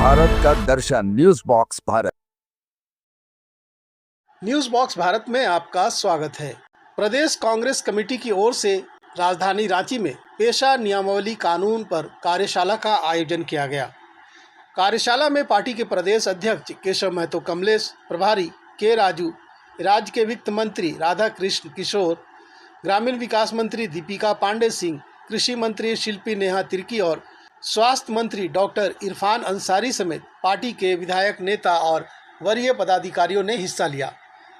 भारत का दर्शन news box Bharat. News box Bharat में आपका स्वागत है। प्रदेश कांग्रेस कमेटी की ओर से राजधानी रांची में पेशा नियमावली कानून पर कार्यशाला का आयोजन किया गया। कार्यशाला में पार्टी के प्रदेश अध्यक्ष केशव महतो कमलेश, प्रभारी के राजू, राज्य के वित्त मंत्री राधा कृष्ण किशोर, ग्रामीण विकास मंत्री दीपिका पांडे सिंह, कृषि मंत्री शिल्पी नेहा तिर्की और स्वास्थ्य मंत्री डॉक्टर इरफान अंसारी समेत पार्टी के विधायक, नेता और वरीय पदाधिकारियों ने हिस्सा लिया।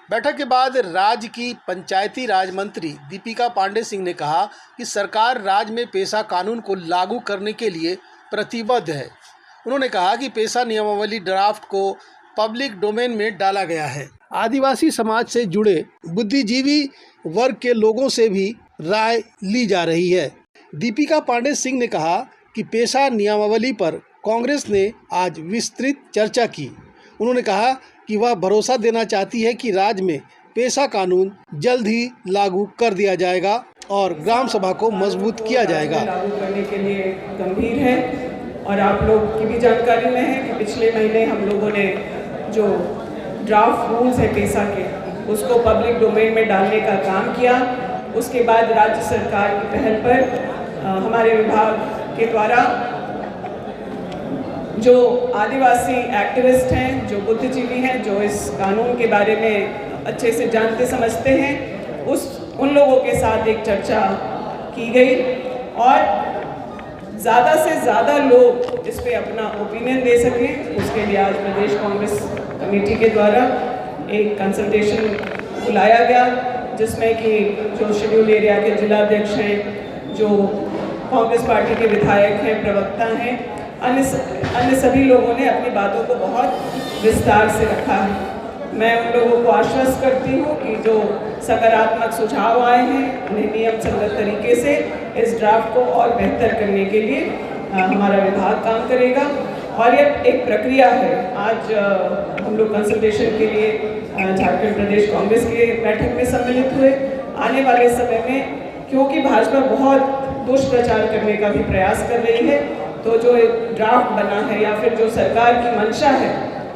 बैठक के बाद राज्य की पंचायती राज मंत्री दीपिका पांडे सिंह ने कहा कि सरकार राज्य में पेशा कानून को लागू करने के लिए प्रतिबद्ध है। उन्होंने कहा कि पेशा नियमावली ड्राफ्ट को पब्लिक डोमेन में डाला गया है। आदिवासी समाज से जुड़े बुद्धिजीवी वर्ग के लोगों से भी राय ली जा रही है। दीपिका पांडे सिंह ने कहा कि पेशा नियमावली पर कांग्रेस ने आज विस्तृत चर्चा की। उन्होंने कहा कि वह भरोसा देना चाहती है कि राज्य में पेशा कानून जल्द ही लागू कर दिया जाएगा और ग्राम सभा को मजबूत किया जाएगा। लागू करने के लिए गंभीर है और आप लोग की भी जानकारी में है कि पिछले महीने हम लोगों ने जो ड्राफ्ट रूल्स है पेशा के, उसको पब्लिक डोमेन में डालने का काम किया। उसके बाद राज्य सरकार की पहल पर हमारे विभाग के द्वारा जो आदिवासी एक्टिविस्ट हैं, जो बुद्धिजीवी हैं, जो इस कानून के बारे में अच्छे से जानते समझते हैं, उन लोगों के साथ एक चर्चा की गई और ज़्यादा से ज़्यादा लोग इस पे अपना ओपिनियन दे सकें, उसके लिए आज प्रदेश कांग्रेस कमेटी के द्वारा एक कंसल्टेशन बुलाया गया, जिसमें कि जो शेड्यूल एरिया के जिलाध्यक्ष हैं, जो कांग्रेस पार्टी के विधायक हैं, प्रवक्ता हैं, अन्य सभी लोगों ने अपनी बातों को बहुत विस्तार से रखा है। मैं उन लोगों को आश्वस्त करती हूँ कि जो सकारात्मक सुझाव आए हैं, उन्हें नियम संगत तरीके से इस ड्राफ्ट को और बेहतर करने के लिए हमारा विभाग काम करेगा। और ये एक प्रक्रिया है। आज हम लोग कंसल्टेशन के लिए झारखंड प्रदेश कांग्रेस के बैठक में सम्मिलित हुए। आने वाले समय में क्योंकि भाजपा बहुत दुष्प्रचार करने का भी प्रयास कर रही है, तो जो ड्राफ्ट बना है या फिर जो सरकार की मंशा है,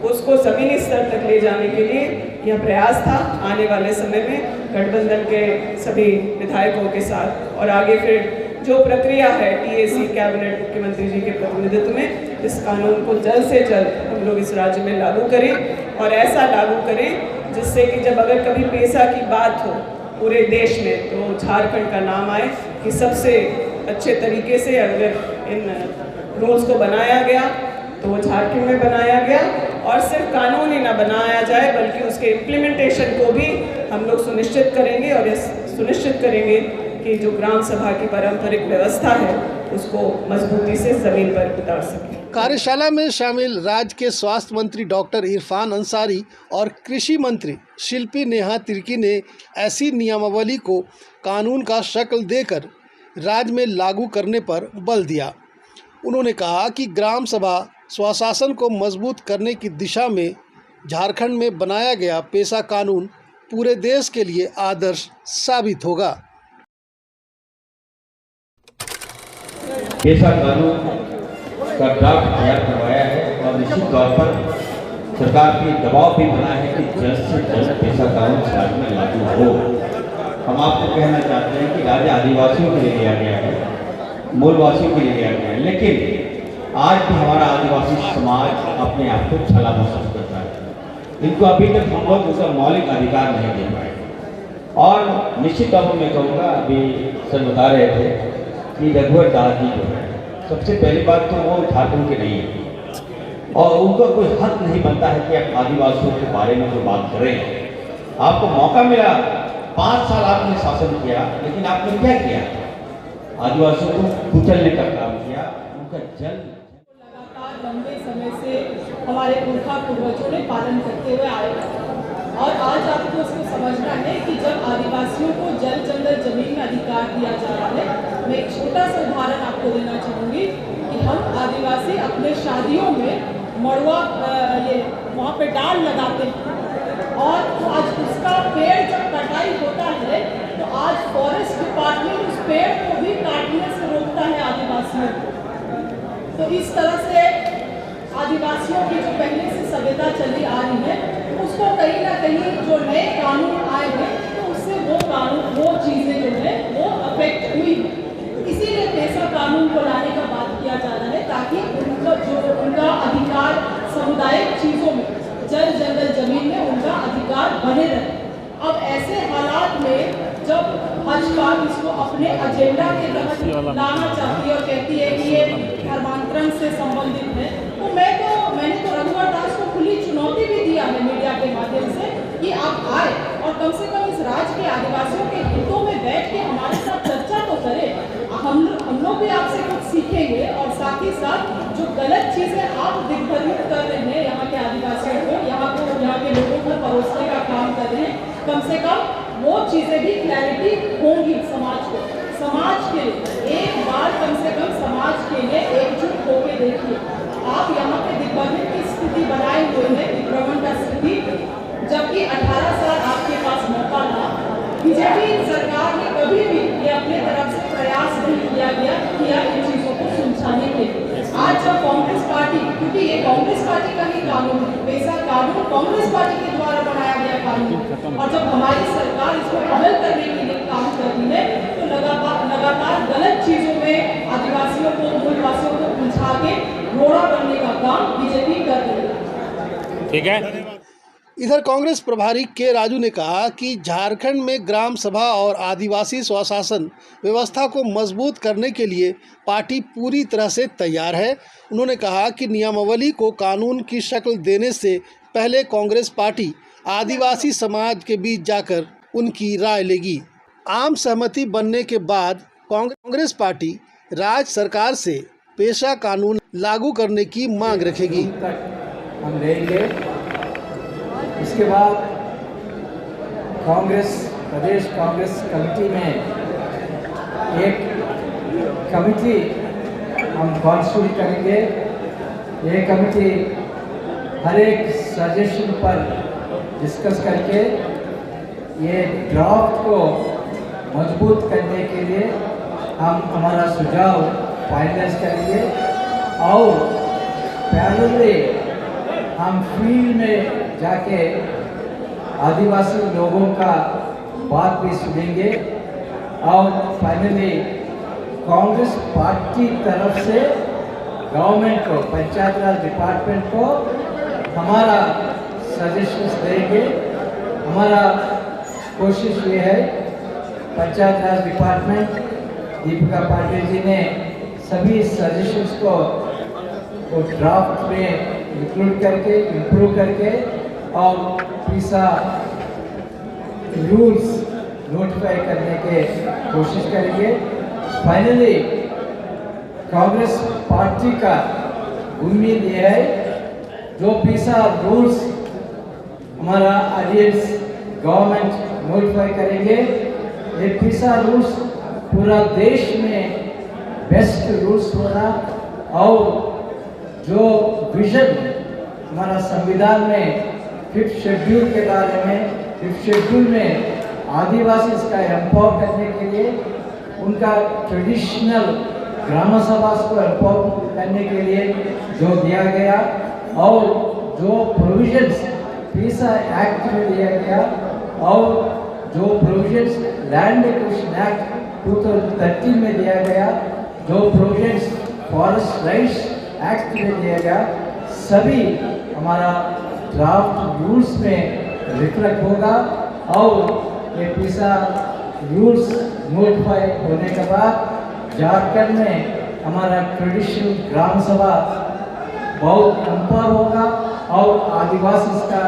उसको ज़मीनी स्तर तक ले जाने के लिए यह प्रयास था। आने वाले समय में गठबंधन के सभी विधायकों के साथ और आगे फिर जो प्रक्रिया है टीएसी कैबिनेट मुख्यमंत्री जी के प्रतिनिधित्व में, इस कानून को जल्द से जल्द हम लोग इस राज्य में लागू करें और ऐसा लागू करें जिससे कि जब अगर कभी पेशा की बात हो पूरे देश में, तो झारखंड का नाम आए कि सबसे अच्छे तरीके से अगर इन रूल्स को बनाया गया तो वो झारखंड में बनाया गया और सिर्फ कानून ही ना बनाया जाए बल्कि उसके इम्प्लीमेंटेशन को भी हम लोग सुनिश्चित करेंगे और ये सुनिश्चित करेंगे कि जो ग्राम सभा की पारंपरिक व्यवस्था है उसको मजबूती से जमीन पर उतार सकें। कार्यशाला में शामिल राज्य के स्वास्थ्य मंत्री डॉक्टर इरफान अंसारी और कृषि मंत्री शिल्पी नेहा तिर्की ने ऐसी नियमावली को कानून का शक्ल देकर राज्य में लागू करने पर बल दिया। उन्होंने कहा कि ग्राम सभा स्वशासन को मजबूत करने की दिशा में झारखंड में बनाया गया पेशा कानून पूरे देश के लिए आदर्श साबित होगा। पेशा कानून का ड्राफ्ट तैयार करवाया है और निश्चित तौर पर सरकार की दबाव भी बना है कि जल्द से जल्द पेशा कानून राज्य में लागू हो। हम आपको कहना चाहते हैं कि राज्य आदिवासियों के लिए लिया गया है, मूलवासियों के लिए लिया गया है, लेकिन आज भी हमारा आदिवासी समाज अपने आप को छला महसूस करता है। इनको अभी तक हम लोग उसका मौलिक अधिकार नहीं दे पाए और निश्चित तौर पर मैं कहूँगा, अभी सर बता रहे थे कि रघुवर दास जी जो है, सबसे पहली बात तो वो झारखंड के नहीं है और उनका कोई हक नहीं बनता है कि आप आदिवासियों के बारे में कोई बात करें। आपको मौका मिला, 5 साल आपने शासन किया, लेकिन आपने क्या किया? आदिवासियों को कुचलने का काम किया। उनका जल लगातार लंबे समय से हमारे पुरखा पूर्वजों ने पालन करते हुए आए और आज आपको उसको समझना है कि जब आदिवासियों को जल जंगल जमीन में अधिकार दिया जा रहा है। मैं एक छोटा सा उदाहरण आपको देना चाहूँगी कि हम आदिवासी अपने शादियों में मड़वा ये वहाँ पे डाल लगाते हैं और आज उसका पेड़ जब कटाई होता है तो आज फॉरेस्ट डिपार्टमेंट उस पेड़ को भी काटने से रोकता है आदिवासियों को। तो इस तरह से आदिवासी आदिवासियों की जो पहले से सभ्यता चली आ रही है उसको कहीं ना कहीं जो नए कानून आए हैं तो उससे वो कानून वो चीज़ें जो है वो अफेक्ट हुई है। इसीलिए पेशा कानून को लाने का बात किया जा रहा है ताकि उनका अधिकार सामुदायिक चीज़ों में जल जंगल जमीन में उनका अधिकार बने रहे। अब ऐसे हालात में जब भाजपा इसको अपने एजेंडा के तहत लाना चाहती है और कहती है कि ये धर्मांतरण से संबंधित है, तो मैंने तो रघुवर दास को खुली चुनौती भी दिया है मीडिया के माध्यम से कि आप आए और कम से कम इस राज्य के आदिवासियों के हितों में बैठ के हमारे साथ चर्चा तो करें। हम लोग भी आपसे कुछ सीखेंगे और साथ ही साथ जो गलत चीज़ें आप दिग्भ्रमित कर रहे हैं यहाँ के आदिवासियों को, यहाँ के लोगों को परोसने का काम कर रहे हैं, कम से कम वो चीज़ें भी क्लैरिटी होंगी समाज के लिए। एक बार कम से कम समाज के लिए एकजुट होकर देखिए। आप यहाँ पे दिग्भ्रमण की स्थिति बनाए हुए हैं, दिग्भ्रमण का स्थिति, जबकि 18 साल आपके पास मौका था। बीजेपी सरकार ने कभी भी ये अपने तरफ से प्रयास नहीं किया इन चीज़ों को सुलझाने के लिए। आज जब कांग्रेस पार्टी, क्योंकि ये कांग्रेस पार्टी का ही कानून है, पेशा कानून कांग्रेस पार्टी के द्वारा बनाया गया कानून, और जब हमारी सरकार इसको अमल करने के लिए काम कर रही है तो लगातार गलत चीज़ों में आदिवासियों को, मूलवासियों को उलझा के रोड़ा बनने का काम बीजेपी कर रही है। ठीक है। इधर कांग्रेस प्रभारी के राजू ने कहा कि झारखंड में ग्राम सभा और आदिवासी स्वशासन व्यवस्था को मजबूत करने के लिए पार्टी पूरी तरह से तैयार है। उन्होंने कहा कि नियमावली को कानून की शक्ल देने से पहले कांग्रेस पार्टी आदिवासी समाज के बीच जाकर उनकी राय लेगी। आम सहमति बनने के बाद कांग्रेस पार्टी राज्य सरकार से पेशा कानून लागू करने की मांग रखेगी। हम लेंगे। इसके बाद प्रदेश कांग्रेस कमेटी में एक कमेटी हम कॉन्स्टिट्यूट करेंगे। ये कमेटी हर एक सजेशन पर डिस्कस करके ये ड्राफ्ट को मजबूत करने के लिए हम हमारा सुझाव फाइनलाइज करेंगे और पैरेलली हम फील्ड में जाके आदिवासी लोगों का बात भी सुनेंगे और फाइनली कांग्रेस पार्टी तरफ से गवर्नमेंट को, पंचायत राज डिपार्टमेंट को हमारा सजेशंस देंगे। हमारा कोशिश ये है, पंचायत राज डिपार्टमेंट दीपिका पाटिल जी ने सभी सजेशंस को ड्राफ्ट में इंक्लूड करके, इम्प्रूव करके और पेशा रूल्स नोटिफाई करने के कोशिश करेंगे। फाइनली कांग्रेस पार्टी का उम्मीद ये है, जो पेशा रूल्स हमारा ऑडियंस गवर्नमेंट नोटिफाई करेंगे, ये पेशा रूल्स पूरा देश में बेस्ट रूल्स होना और जो विजन हमारा संविधान में 5th शेड्यूल के बारे में, 5th शेड्यूल में आदिवासी का एम्पावर करने के लिए उनका ट्रेडिशनल ग्राम सभा को एम्पावर करने के लिए जो दिया गया और जो प्रोविजंस पेशा एक्ट में दिया गया और जो प्रोविजंस लैंड एक्विजिशन एक्ट 2013 में दिया गया, जो प्रोविजंस फॉरेस्ट राइट्स एक्ट में दिया गया, सभी हमारा ड्राफ्ट रूल्स में रिफ्लेक्ट होगा और ये पेशा रूल्स नोटिफाई होने के बाद झारखंड में हमारा ट्रेडिशनल ग्राम सभा बहुत एम्पावर होगा और आदिवासी का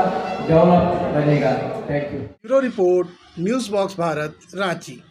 डेवलप बनेगा। Thank you. Bureau report, news box Bharat, Ranchi.